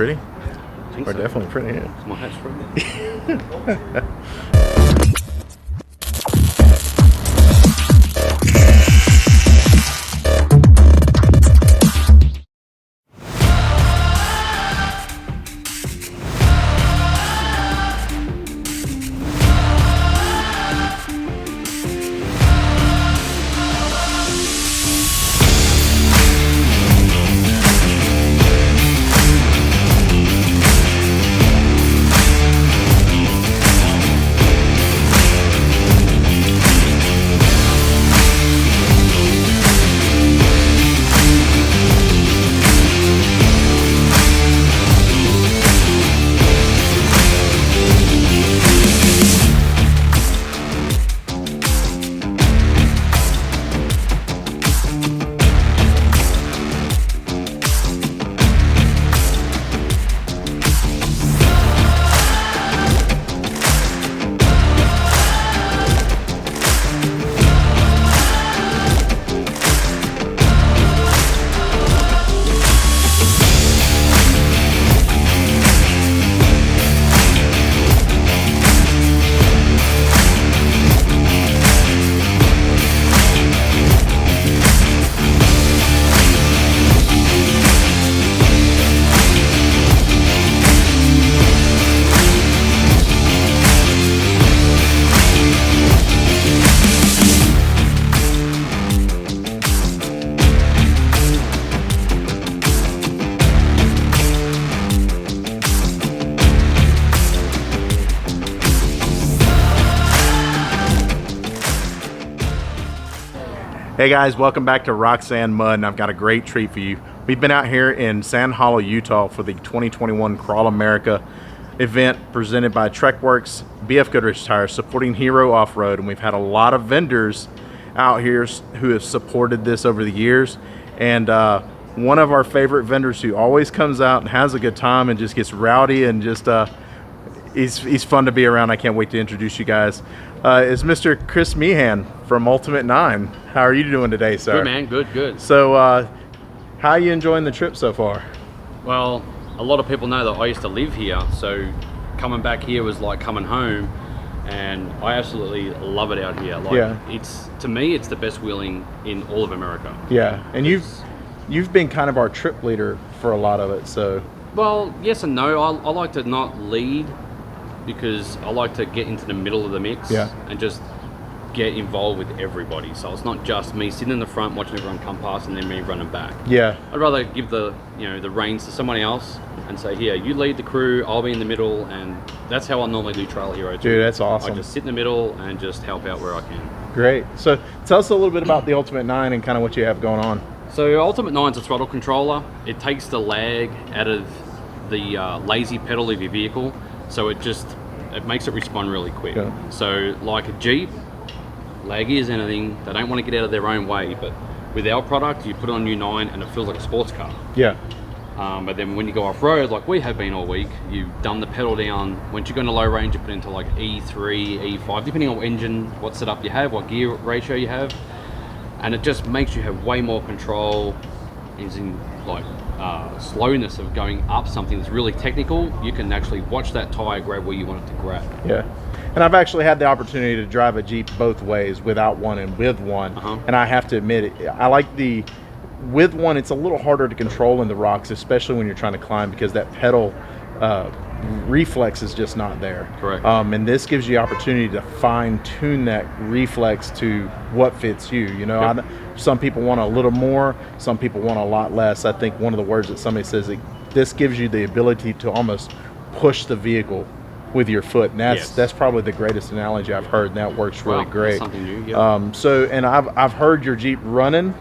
pretty. I think They're so. definitely pretty, yeah. My hat's from. Hey guys, welcome back to Rock Sand Mud, and I've got a great treat for you. We've been out here in Sand Hollow, Utah for the 2021 Crawl America event presented by Trekworks, BF Goodrich Tires, supporting Hero Off-Road, and we've had a lot of vendors out here who have supported this over the years. And one of our favorite vendors who always comes out and has a good time and just gets rowdy and just he's fun to be around. I can't wait to introduce you guys. Is Mr. Chris Meehan from Ultimate 9. How are you doing today, sir? Good, man. Good. So, how are you enjoying the trip so far? Well, a lot of people know that I used to live here, so coming back here was like coming home, and I absolutely love it out here. Like, yeah. To me, it's the best wheeling in all of America. Yeah, and you've been kind of our trip leader for a lot of it, so. Well, yes and no. I like to not lead because I like to get into the middle of the mix, yeah, and just get involved with everybody. So it's not just me sitting in the front watching everyone come past and then me running back. Yeah. I'd rather give the reins to somebody else and say, here, you lead the crew, I'll be in the middle, and that's how I normally do Trail Hero too. Dude, that's awesome. I just sit in the middle and just help out where I can. Great. So tell us a little bit about the Ultimate 9 and kind of what you have going on. So Ultimate 9's a throttle controller. It takes the lag out of the lazy pedal of your vehicle, so it makes it respond really quick. Yeah. So like a Jeep, laggy as anything, they don't want to get out of their own way, but with our product, you put it on your 9 and it feels like a sports car. Yeah. But then when you go off-road, like we have been all week, you dumb the pedal down. Once you go into low range, you put it into like E3, E5, depending on what engine, what setup you have, what gear ratio you have. And it just makes you have way more control. Is in like slowness of going up something that's really technical. You can actually watch that tire grab where you want it to grab. Yeah. And I've actually had the opportunity to drive a Jeep both ways, without one and with one. And I have to admit, I like with one, it's a little harder to control in the rocks, especially when you're trying to climb, because that pedal reflex is just not there. Correct. And this gives you the opportunity to fine tune that reflex to what fits you. You know, Yep. Some people want a little more, some people want a lot less. I think one of the words that somebody says, this gives you the ability to almost push the vehicle with your foot, and that's probably the greatest analogy I've heard, and that works really great. That's something new, yeah. So, and I've heard your Jeep running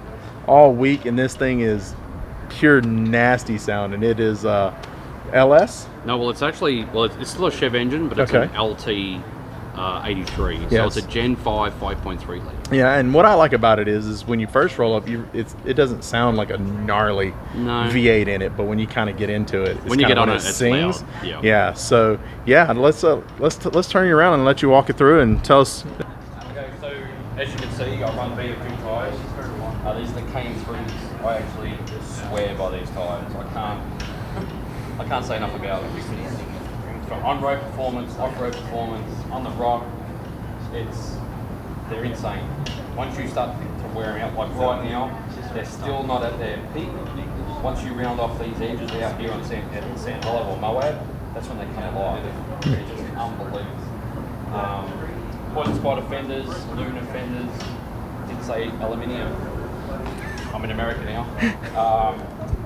all week, and this thing is pure nasty sound, and it is LS? No, well, it's actually, it's still a Chev engine, but it's an LT 83. So it's a Gen 5 5.3 liter. Yeah, and what I like about it is when you first roll up, it doesn't sound like a gnarly V8 in it, but when you kind of get into it, when you get on it, it sings. Loud. Yeah. So yeah, let's turn you around and let you walk it through and tell us. Okay, so as you can see, I run BF tires. These are the KM3s. I actually swear by these tires. I can't. I can't say enough about it. From on-road performance, off-road performance, on the rock, they're insane. Once you start to wear them out, like right now, they're still not at their peak. Once you round off these edges out here on Sand Hollow or Moab, that's when they come alive. They're just unbelievable. Poison Spider fenders, aluminum fenders, didn't say aluminium. I'm in America now.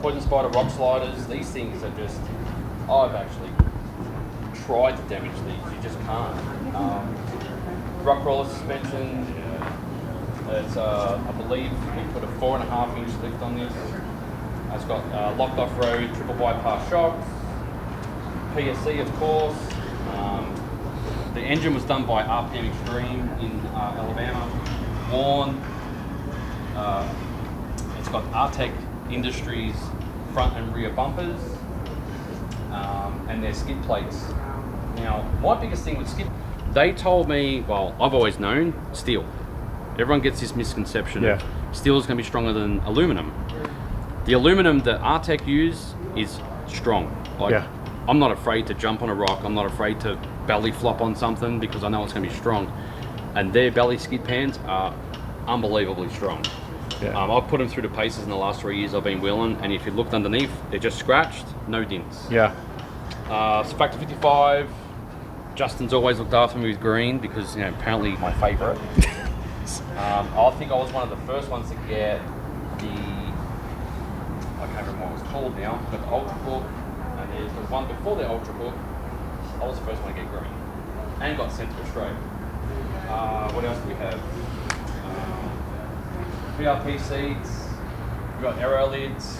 Poison Spider rock sliders, these things are just, I've actually tried to damage these, you just can't. Rock roller suspension, it's, I believe we put a 4.5 inch lift on this. It's got locked off-road triple bypass shocks, PSC of course. The engine was done by RPM Extreme in Alabama. Worn. It's got Artec Industries front and rear bumpers, and their skid plates. Now, my biggest thing with skid, they told me, well, I've always known steel. Everyone gets this misconception of steel is going to be stronger than aluminum. The aluminum that Artec use is strong. Like, I'm not afraid to jump on a rock. I'm not afraid to belly flop on something because I know it's going to be strong. And their belly skid pans are unbelievably strong. I've put them through the paces in the last 3 years I've been wheeling, and if you looked underneath, they're just scratched, no dents. So Factor 55, Justin's always looked after me with green because, you know, apparently my favourite. I think I was one of the first ones to get the, I can't remember what it was called now, but the Ultra Book, and there's the one before the Ultra Book. I was the first one to get green and got sent to Australia. What else do we have? PRP seats, we've got aero lids.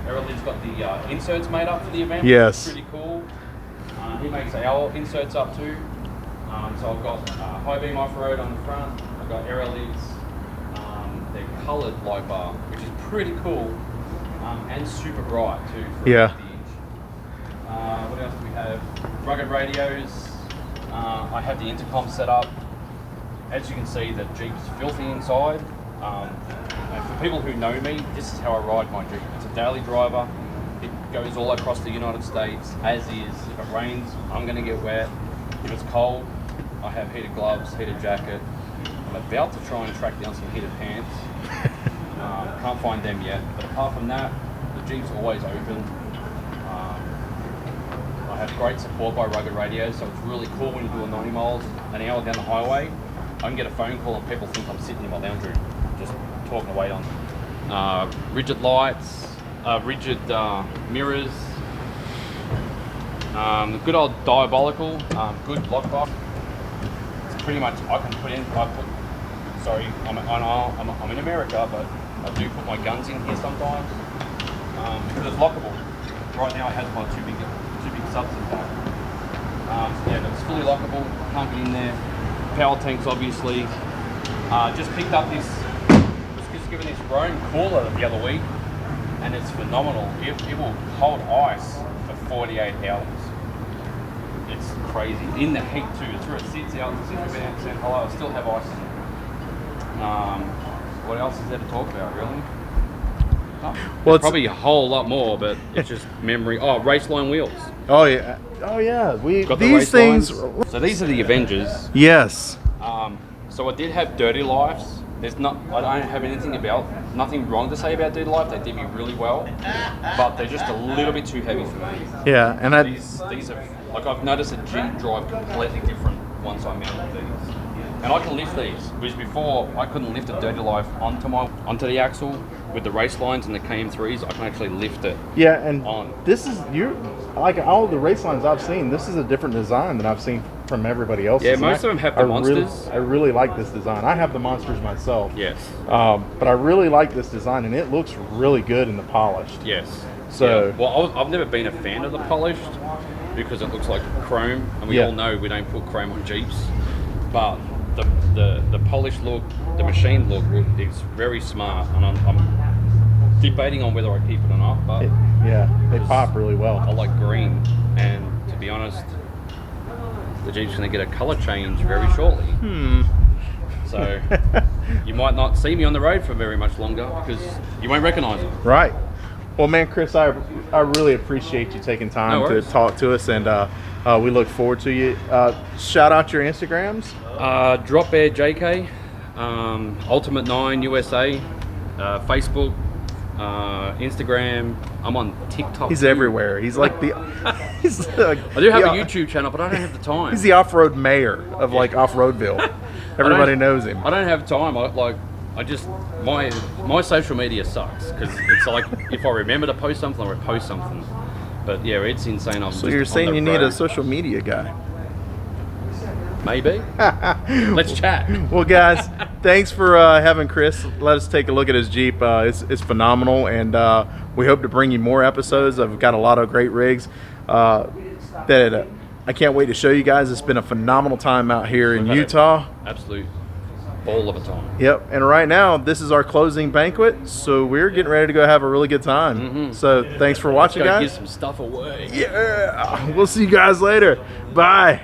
Aero lid's got the inserts made up for the event, which is pretty cool. He makes our inserts up too. So I've got high beam off-road on the front, I've got aero lids, they're coloured light bar, which is pretty cool, and super bright too. What else do we have? Rugged radios. I have the intercom set up. As you can see, the Jeep's filthy inside. And for people who know me, this is how I ride my Jeep. It's a daily driver. It goes all across the United States, as is. If it rains, I'm going to get wet. If it's cold, I have heated gloves, heated jacket. I'm about to try and track down some heated pants. Can't find them yet. But apart from that, the Jeep's always open. I have great support by Rugged Radios, so it's really cool when you do a 90 miles an hour down the highway. I can get a phone call and people think I'm sitting in my lounge room, just talking away on rigid lights, rigid mirrors, good old diabolical, good lockbox. It's pretty much, I can put in, sorry, I'm in America, but I do put my guns in here sometimes, because it's lockable. Right now I have my two big subs in back. So yeah, it's fully lockable, can't get in there. Power tanks, obviously. Just picked up this, was just given this Rome cooler the other week, and it's phenomenal. It will hold ice for 48 hours. It's crazy. In the heat too. It's where it sits out, since we've been out in San Hello, I still have ice in it. What else is there to talk about, really? Well, probably a whole lot more, but it's just memory. Oh, Raceline Wheels. Oh yeah. Oh yeah. We got these things. So these are the Avengers. Yes. So I did have Dirty Lives. There's not. I don't have nothing wrong to say about Dirty Life. They did me really well, but they're just a little bit too heavy for me. Yeah, and these are like, I've noticed a Jeep drive completely different once I mounted these. And I can lift these, whereas before I couldn't lift a Dirty Life onto the axle. With the race lines and the KM3s, I can actually lift it. Yeah, and on. This is like all the race lines I've seen. This is a different design than I've seen from everybody else. Yeah, most of them have the monsters. I really like this design. I have the monsters myself. Yes. But I really like this design, and it looks really good in the polished. Yes. So yeah. Well, I've never been a fan of the polished because it looks like chrome, and we all know we don't put chrome on Jeeps. But the polished look, the machine look is very smart, and I'm debating on whether I keep it or not. But they pop really well. I like green, and to be honest, the Jeep's going to get a color change very shortly. So you might not see me on the road for very much longer because you won't recognize it. Right. Well, man, Chris, I really appreciate you taking time No to worries. talk to us, and we look forward to you. Shout out your Instagrams. Drop Bear JK, Ultimate 9 USA, Facebook, Instagram. I'm on TikTok. He's too. everywhere. He's like the. He's like, I do have the- a YouTube channel, but I don't have the time. He's the off-road mayor of like Off-Roadville. Everybody knows him. I don't have time. I just my social media sucks because it's like if I remember to post something, I post something. But yeah, it's insane. So you're saying you need a social media guy? Maybe. Let's chat. Well, guys, thanks for having Chris. Let us take a look at his Jeep. It's phenomenal, and we hope to bring you more episodes. I've got a lot of great rigs that I can't wait to show you guys. It's been a phenomenal time out here in Utah. Absolute ball of a time. Yep, and right now, this is our closing banquet, so we're getting ready to go have a really good time. So thanks for watching, Go guys. give some stuff away. Yeah, we'll see you guys later. Bye.